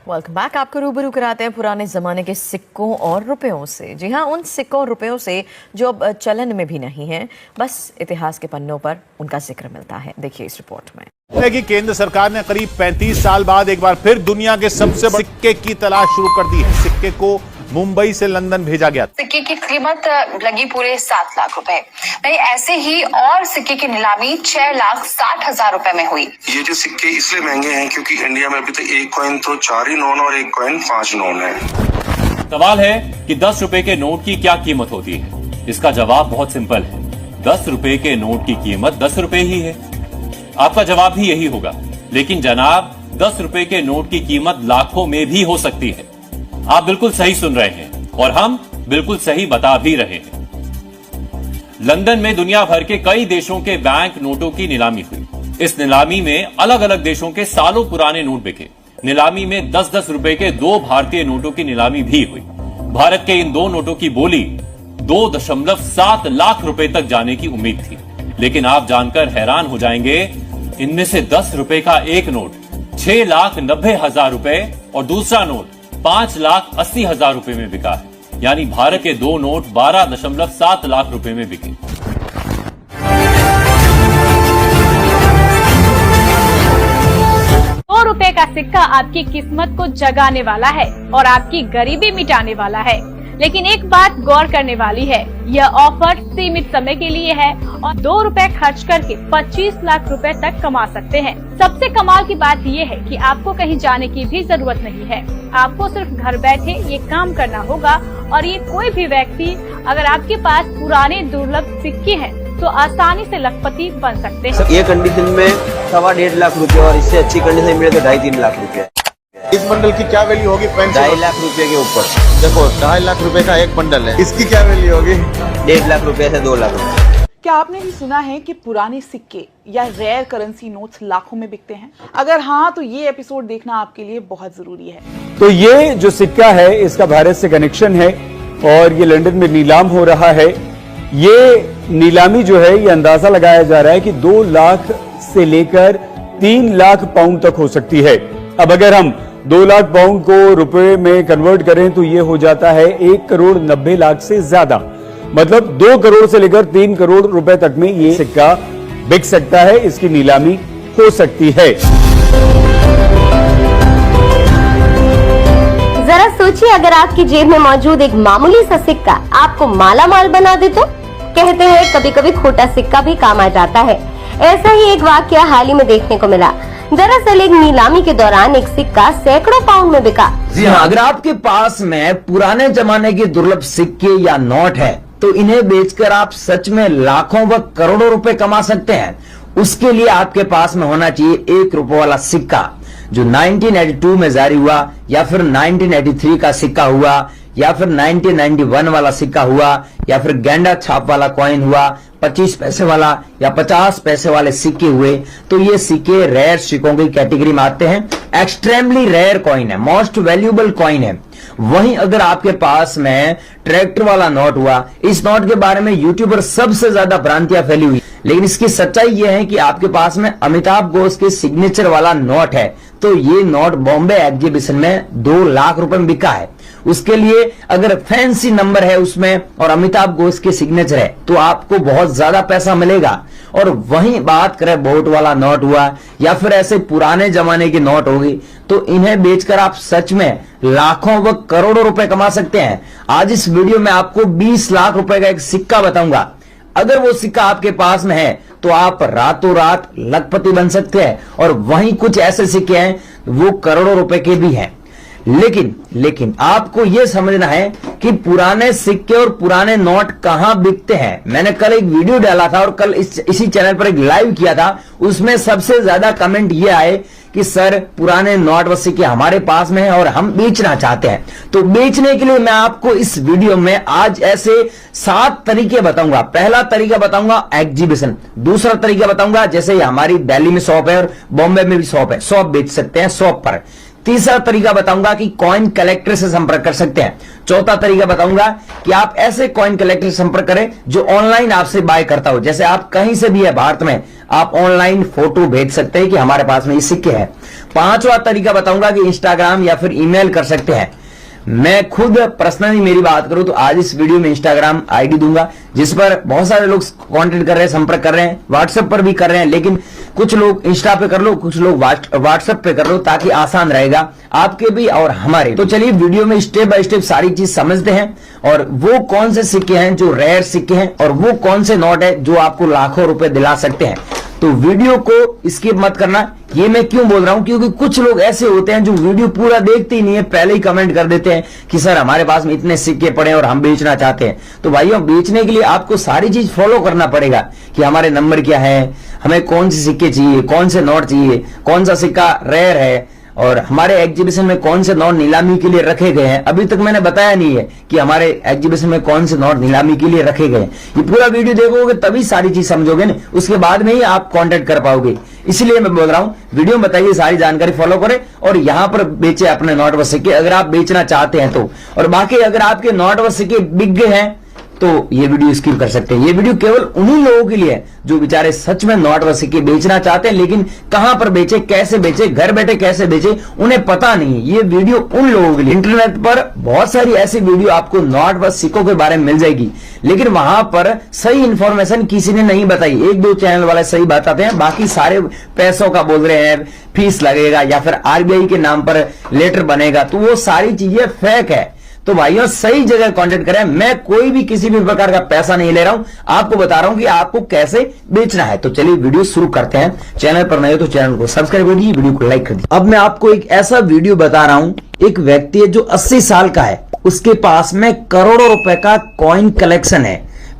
Welcome back. आपको रूबरू कराते हैं पुराने ज़माने के सिक्कों और रुपयों से। जी हाँ, उन सिक्कों और रुपयों से जो अब चलन में भी नहीं है, बस इतिहास के पन्नों पर उनका जिक्र मिलता है। देखिए इस रिपोर्ट में कि केंद्र सरकार ने करीब 35 साल बाद एक बार फिर दुनिया के सबसे बड़े सिक्के की तलाश शुरू कर दी है। सिक्के को मुंबई से लंदन भेजा गया। सिक्के की कीमत लगी पूरे 7 लाख रुपए। नहीं, ऐसे ही और सिक्के की नीलामी 6,60,000 रुपए में हुई। ये जो सिक्के इसलिए महंगे हैं क्योंकि इंडिया में अभी तक एक कॉइन तो 4 ही नोन और एक कॉइन 5 नोन है। सवाल है कि 10 रुपए के नोट की क्या कीमत होती है? इसका जवाब बहुत सिंपल है। 10 रुपए के नोट की कीमत 10 रुपए ही है। आपका जवाब भी यही होगा। लेकिन जनाब, 10 रुपए के नोट की कीमत लाखों में भी हो सकती है। आप बिल्कुल सही सुन रहे हैं और हम बिल्कुल सही बता भी रहे हैं। लंदन में दुनिया भर के कई देशों के बैंक नोटों की नीलामी हुई। इस नीलामी में अलग अलग देशों के सालों पुराने नोट बिके। नीलामी में 10-10 रुपए के 2 भारतीय नोटों की नीलामी भी हुई। भारत के इन 2 नोटों की बोली 2.7 लाख रुपए तक जाने की उम्मीद थी। लेकिन आप जानकर हैरान हो जाएंगे, इनमें से 10 रुपए का एक नोट 6,90,000 रुपए और दूसरा नोट 5,80,000 रुपए में बिका है। यानी भारत के 2 नोट 12.7 लाख रुपए में बिके। ₹2 का सिक्का आपकी किस्मत को जगाने वाला है और आपकी गरीबी मिटाने वाला है। लेकिन एक बात गौर करने वाली है, यह ऑफर सीमित समय के लिए है और ₹2 खर्च करके 25 लाख रुपए तक कमा सकते हैं। सबसे कमाल की बात यह है कि आपको कहीं जाने की भी जरूरत नहीं है। आपको सिर्फ घर बैठे ये काम करना होगा और ये कोई भी व्यक्ति, अगर आपके पास पुराने दुर्लभ सिक्के हैं तो आसानी से लखपति बन सकते हैं। ये कंडीशन में 1.5 लाख रुपए और इससे अच्छी कंडीशन मिले तो 2.5-3 लाख रुपए। इस बंडल की क्या वैल्यू होगी? 2.5 लाख रुपए के ऊपर। देखो 2.5 लाख रुपए का एक बंडल है, इसकी क्या वैल्यू होगी? 1.5 लाख रुपए से 2 लाख रुपए। क्या आपने भी सुना है कि पुराने सिक्के या रेयर करेंसी नोट्स लाखों में बिकते हैं? अगर हाँ, तो ये एपिसोड देखना आपके लिए बहुत जरूरी है। तो ये जो सिक्का है, इसका भारत से कनेक्शन है और ये लंदन में नीलाम हो रहा है। ये नीलामी जो है, ये अंदाजा लगाया जा रहा है कि 2 लाख से लेकर 3 लाख पाउंड तक हो सकती है। अब अगर हम 2 लाख पाउंड को रुपए में कन्वर्ट करें तो ये हो जाता है 1,90,00,000 से ज्यादा। मतलब 2 करोड़ से लेकर 3 करोड़ रुपए तक में ये सिक्का बिक सकता है। इसकी नीलामी हो सकती है। जरा सोचिए, अगर आपकी जेब में मौजूद एक मामूली सा सिक्का आपको माला माल बना दे तो? कहते हैं कभी कभी खोटा सिक्का भी काम आ जाता है। ऐसा ही एक वाकया हाल ही में देखने को मिला। दरअसल एक नीलामी के दौरान एक सिक्का सैकड़ों पाउंड में बिका। जी हाँ, अगर आपके पास में पुराने जमाने के दुर्लभ सिक्के या नोट है तो इन्हें बेचकर आप सच में लाखों व करोड़ों रुपए कमा सकते हैं। उसके लिए आपके पास में होना चाहिए 1 रुपए वाला सिक्का जो 1982 में जारी हुआ, या फिर 1983 का सिक्का हुआ, या फिर 1991 वाला सिक्का हुआ, या फिर गेंडा छाप वाला कॉइन हुआ, 25 पैसे वाला या 50 पैसे वाले सिक्के हुए। तो ये सिक्के रेयर सिक्कों की कैटेगरी में आते हैं। एक्सट्रीमली रेयर कॉइन है, मोस्ट वैल्यूएबल कॉइन है। वहीं अगर आपके पास में ट्रैक्टर वाला नोट हुआ, इस नोट के बारे में यूट्यूबर सबसे ज्यादा भ्रांतियां फैली हुई, लेकिन इसकी सच्चाई यह है कि आपके पास में अमिताभ घोष के सिग्नेचर वाला नोट है। तो ये नोट बॉम्बे एग्जीबिशन में 2 लाख रुपए में बिका है। उसके लिए अगर फैंसी नंबर है उसमें और अमिताभ घोष के सिग्नेचर है तो आपको बहुत ज्यादा पैसा मिलेगा। और वहीं बात करें बोट वाला नोट हुआ या फिर ऐसे पुराने जमाने की नोट होगी, तो इन्हें बेचकर आप सच में लाखों व करोड़ों रुपए कमा सकते हैं। आज इस वीडियो में आपको 20 लाख रुपए का एक सिक्का बताऊंगा। अगर वो सिक्का आपके पास में है तो आप रातों रात लखपति बन सकते हैं। और वहीं कुछ ऐसे सिक्के हैं वो करोड़ों रुपए के भी हैं। लेकिन आपको यह समझना है कि पुराने सिक्के और पुराने नोट कहां बिकते हैं। मैंने कल एक वीडियो डाला था और कल इसी चैनल पर एक लाइव किया था। उसमें सबसे ज्यादा कमेंट ये आए कि सर पुराने नोट व सिक्के हमारे पास में है और हम बेचना चाहते हैं। तो बेचने के लिए मैं आपको इस वीडियो में आज ऐसे 7 तरीके बताऊंगा। पहला तरीका बताऊंगा एग्जीबिशन। दूसरा तरीका बताऊंगा जैसे हमारी दिल्ली में शॉप है और बॉम्बे में भी शॉप है, शॉप बेच सकते हैं शॉप पर। तीसरा तरीका बताऊंगा कि कॉइन कलेक्टर से संपर्क कर सकते हैं। चौथा तरीका बताऊंगा कि आप ऐसे कॉइन कलेक्टर से संपर्क करें जो ऑनलाइन आपसे बाय करता हो। जैसे आप कहीं से भी है भारत में, आप ऑनलाइन फोटो भेज सकते हैं कि हमारे पास में ये सिक्के हैं। पांचवा तरीका बताऊंगा कि इंस्टाग्राम या फिर ईमेल कर सकते हैं। मैं खुद पर्सनली मेरी बात करूं तो आज इस वीडियो में इंस्टाग्राम आईडी दूंगा, जिस पर बहुत सारे लोग कांटेक्ट कर रहे हैं, संपर्क कर रहे हैं, व्हाट्सएप पर भी कर रहे हैं, लेकिन कुछ लोग इंस्टा पे कर लो, कुछ लोग व्हाट्सएप पे कर लो, ताकि आसान रहेगा आपके भी और हमारे। तो चलिए वीडियो में स्टेप बाय स्टेप सारी चीज समझते हैं, और वो कौन से सिक्के हैं जो रेयर सिक्के हैं, और वो कौन से नोट है जो आपको लाखों रुपए दिला सकते हैं। तो वीडियो को स्किप मत करना। ये मैं क्यों बोल रहा हूं, क्योंकि कुछ लोग ऐसे होते हैं जो वीडियो पूरा देखते ही नहीं है, पहले ही कमेंट कर देते हैं कि सर हमारे पास में इतने सिक्के पड़े हैं और हम बेचना चाहते हैं। तो भाइयों, बेचने के लिए आपको सारी चीज फॉलो करना पड़ेगा कि हमारे नंबर क्या है, हमें कौन से सिक्के चाहिए, कौन से नोट चाहिए, कौन सा सिक्का रेयर है, और हमारे एग्जीबिशन में कौन से नोट नीलामी के लिए रखे गए हैं। अभी तक मैंने बताया नहीं है कि हमारे एग्जीबिशन में कौन से नोट नीलामी के लिए रखे गए हैं। ये पूरा वीडियो देखोगे तभी सारी चीज समझोगे ना, उसके बाद में ही आप कांटेक्ट कर पाओगे। इसलिए मैं बोल रहा हूं वीडियो में बताइए, सारी जानकारी फॉलो करें और यहां पर बेचे अपने नोट व सिक्के, अगर आप बेचना चाहते हैं तो। और बाकी अगर आपके नोट व सिक्के बिक गए हैं तो ये वीडियो स्किप कर सकते हैं। ये वीडियो केवल उन्हीं लोगों के लिए है जो बेचारे सच में नोट व सिक्के बेचना चाहते हैं, लेकिन कहां पर बेचे, कैसे बेचे, घर बैठे कैसे बेचे, उन्हें पता नहीं। ये वीडियो उन लोगों के लिए। इंटरनेट पर बहुत सारी ऐसी वीडियो आपको नोट व सिक्कों के बारे में मिल जाएगी, लेकिन वहां पर सही इंफॉर्मेशन किसी ने नहीं बताई। एक दो चैनल वाले सही बताते हैं, बाकी सारे पैसों का बोल रहे हैं, फीस लगेगा या फिर आरबीआई के नाम पर लेटर बनेगा, तो वो सारी चीजें फेक है। तो भाइयों, सही जगह कांटेक्ट करें। मैं कोई भी किसी भी प्रकार का पैसा नहीं ले रहा हूं, आपको बता रहा हूं कि आपको कैसे बेचना है। तो चलिए वीडियो शुरू करते हैं। चैनल पर नए हो तो चैनल को सब्सक्राइब करिए, वीडियो को लाइक कर दीजिए। अब मैं आपको एक ऐसा वीडियो बता रहा हूं, एक व्यक्ति है जो 80 साल का है, उसके पास में करोड़ों रुपए का कॉइन कलेक्शन है।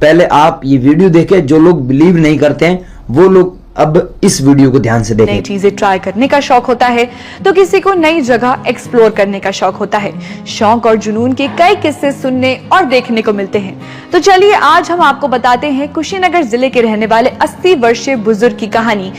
पहले आप ये वीडियो देखें, जो लोग बिलीव नहीं करते हैं वो लोग अब इस वीडियो को ध्यान से देखें। नई चीजें ट्राई करने का शौक होता है तो किसी को नई जगह एक्सप्लोर करने का शौक होता है। शौक और जुनून के कई किस्से सुनने और देखने को मिलते हैं। तो चलिए आज हम आपको बताते हैं कुशीनगर जिले के रहने वाले 80 वर्षीय बुजुर्ग की कहानी,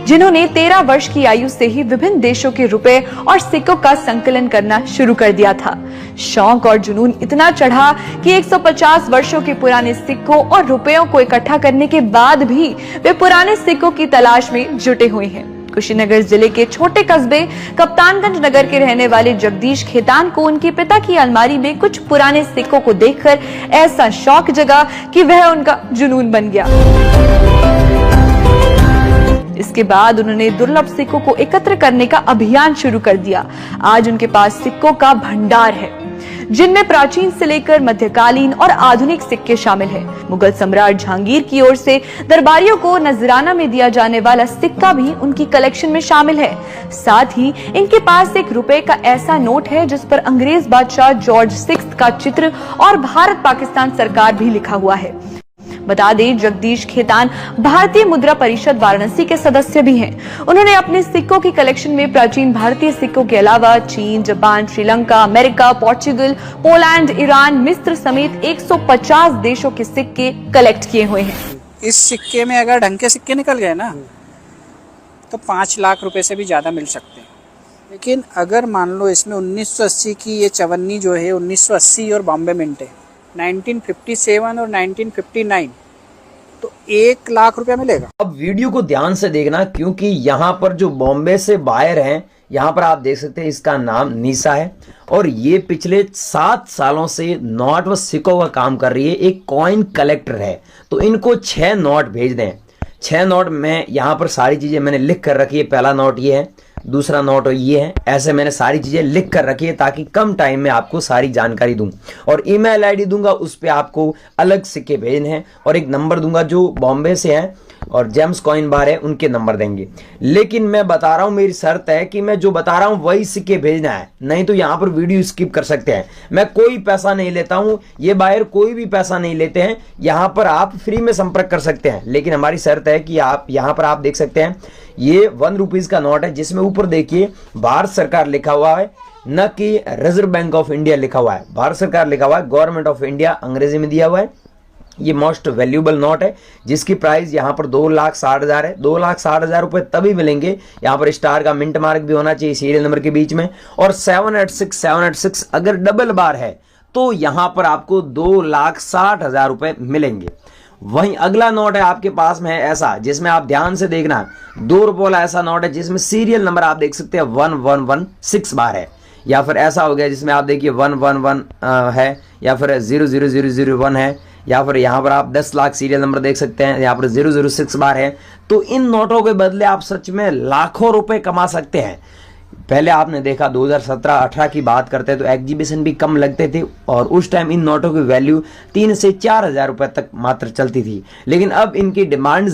जिन्होंने 13 वर्ष की आयु से ही विभिन्न देशों के रुपए और सिक्कों का संकलन करना शुरू कर दिया था। शौक और जुनून इतना चढ़ा कि 150 वर्षों के पुराने सिक्कों और रुपयों को इकट्ठा करने के बाद भी वे पुराने सिक्कों की तलाश में जुटे हुए हैं। कुशीनगर जिले के छोटे कस्बे कप्तानगंज नगर के रहने वाले जगदीश खेतान को उनके पिता की अलमारी में कुछ पुराने सिक्कों को देखकर ऐसा शौक जगा कि वह उनका जुनून बन गया। इसके बाद उन्होंने दुर्लभ सिक्कों को एकत्र करने का अभियान शुरू कर दिया। आज उनके पास सिक्कों का भंडार है, जिनमें प्राचीन से लेकर मध्यकालीन और आधुनिक सिक्के शामिल हैं। मुगल सम्राट जहांगीर की ओर से दरबारियों को नजराना में दिया जाने वाला सिक्का भी उनकी कलेक्शन में शामिल है। साथ ही इनके पास एक रुपए का ऐसा नोट है जिस पर अंग्रेज बादशाह जॉर्ज 6 का चित्र और भारत पाकिस्तान सरकार भी लिखा हुआ है। बता दें, जगदीश खेतान भारतीय मुद्रा परिषद वाराणसी के सदस्य भी हैं। उन्होंने अपने सिक्कों की कलेक्शन में प्राचीन भारतीय सिक्कों के अलावा चीन, Japan, Sri Lanka, America, Portugal, Poland, Iran, मिस्र समेत 150 देशों के सिक्के कलेक्ट किए हुए हैं। इस सिक्के में अगर ढंग के सिक्के निकल गए ना तो 5 लाख रुपए से भी ज्यादा मिल सकते हैं। लेकिन अगर मान लो इसमें 1980 की ये चवन्नी जो है 1980 और बॉम्बे मिंट है 1957 और 1959, तो 1 लाख रुपया मिलेगा। अब वीडियो को ध्यान से देखना, क्योंकि यहाँ पर जो बॉम्बे से बायर हैं, यहाँ पर आप देख सकते हैं इसका नाम निशा है और ये पिछले 7 सालों से नोट व सिक्कों का काम कर रही है। एक कॉइन कलेक्टर है, तो इनको 6 नोट भेज दें। 6 नोट में यहाँ पर सारी चीजें मैंने लिख कर रखी है। पहला नोट ये है, दूसरा नोट ये है, ऐसे मैंने सारी चीजें लिख कर रखी है ताकि कम टाइम में आपको सारी जानकारी दूं। और ईमेल आईडी दूंगा, उस पे आपको अलग सिक्के भेजने हैं, और एक नंबर दूंगा जो बॉम्बे से है और जेम्स कॉइन बार है, उनके नंबर देंगे। लेकिन मैं बता रहा हूं, मेरी शर्त है कि मैं जो बता रहा हूं वही सिक्के भेजना है, नहीं तो यहां पर वीडियो स्किप कर सकते हैं। मैं कोई पैसा नहीं लेता हूं, ये बायर कोई भी पैसा नहीं लेते हैं। यहां पर आप फ्री में संपर्क कर सकते हैं, लेकिन हमारी शर्त है कि आप यहां पर आप देख सकते हैं ये 1 रुपीज का नोट है, जिसमें ऊपर देखिए भारत सरकार लिखा हुआ है, न कि रिजर्व बैंक ऑफ इंडिया लिखा हुआ है। भारत सरकार लिखा हुआ है, गवर्नमेंट ऑफ इंडिया अंग्रेजी में दिया हुआ है। ये मोस्ट वैल्यूएबल नोट है जिसकी प्राइस यहाँ पर 2,60,000 है। 2,60,000 रुपए तभी मिलेंगे, यहाँ पर स्टार का मिंट मार्क भी होना चाहिए सीरियल नंबर के बीच में, और 786 अगर डबल बार है तो यहाँ पर आपको 2,60,000 रुपए मिलेंगे। वहीं अगला नोट है आपके पास में है ऐसा, जिसमें आप ध्यान से देखना, 2 रुपए वाला ऐसा नोट है जिसमें सीरियल नंबर आप देख सकते हैं 1116 बार है, या फिर ऐसा हो गया जिसमें आप देखिए 111 है, या फिर 00001 है, या फिर यहाँ पर आप 10 लाख सीरियल नंबर देख सकते हैं, यहाँ पर 006 बार है। तो इन नोटों के बदले आप सच में लाखों रुपए कमा सकते हैं। पहले आपने देखा 2017-18 की बात करते हैं तो एग्जीबिशन भी कम लगते थे और उस टाइम इन नोटों की वैल्यू 3 से 4 हजार रुपए तक मात्र चलती थी, लेकिन अब इनकी डिमांड